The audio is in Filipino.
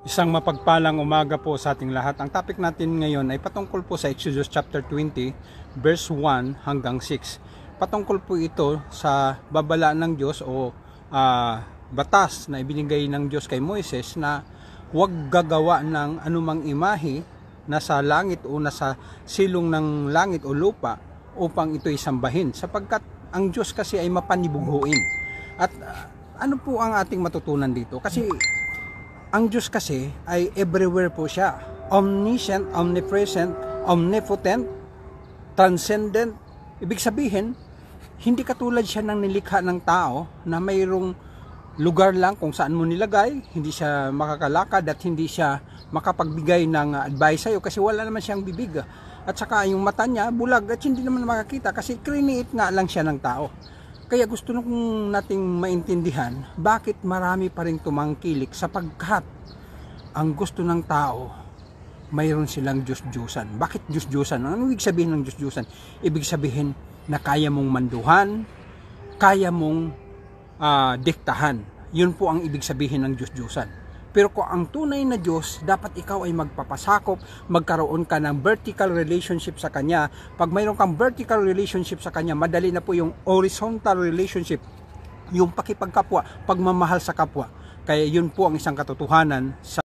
Isang mapagpalang umaga po sa ating lahat. Ang topic natin ngayon ay patungkol po sa Exodus chapter 20 verse 1 hanggang 6. Patungkol po ito sa babala ng Diyos o batas na ibinigay ng Diyos kay Moises na huwag gagawa ng anumang imahe na sa langit o nasa silong ng langit o lupa upang ito'y sambahin, sapagkat ang Diyos kasi ay mapanibughuin. At ano po ang ating matutunan dito? Kasi ang Diyos kasi ay everywhere po siya. Omniscient, omnipresent, omnipotent, transcendent. Ibig sabihin, hindi katulad siya ng nilikha ng tao na mayroong lugar lang kung saan mo nilagay, hindi siya makakalakad at hindi siya makapagbigay ng advice sa'yo kasi wala naman siyang bibig. At saka yung mata niya bulag at hindi naman makakita kasi kriniit nga lang siya ng tao. Kaya gusto nung nating maintindihan bakit marami pa rin tumangkilik, sapagkat ang gusto ng tao mayroon silang Diyos-Diyosan. Bakit Diyos-Diyosan? Ano ibig sabihin ng Diyos-Diyosan? Ibig sabihin na kaya mong manduhan, kaya mong diktahan. Yun po ang ibig sabihin ng Diyos-Diyosan. Pero kung ang tunay na Diyos, dapat ikaw ay magpapasakop, magkaroon ka ng vertical relationship sa Kanya. Pag mayroon kang vertical relationship sa Kanya, madali na po yung horizontal relationship, yung pakipagkapwa, pagmamahal sa kapwa. Kaya yun po ang isang katotohanan sa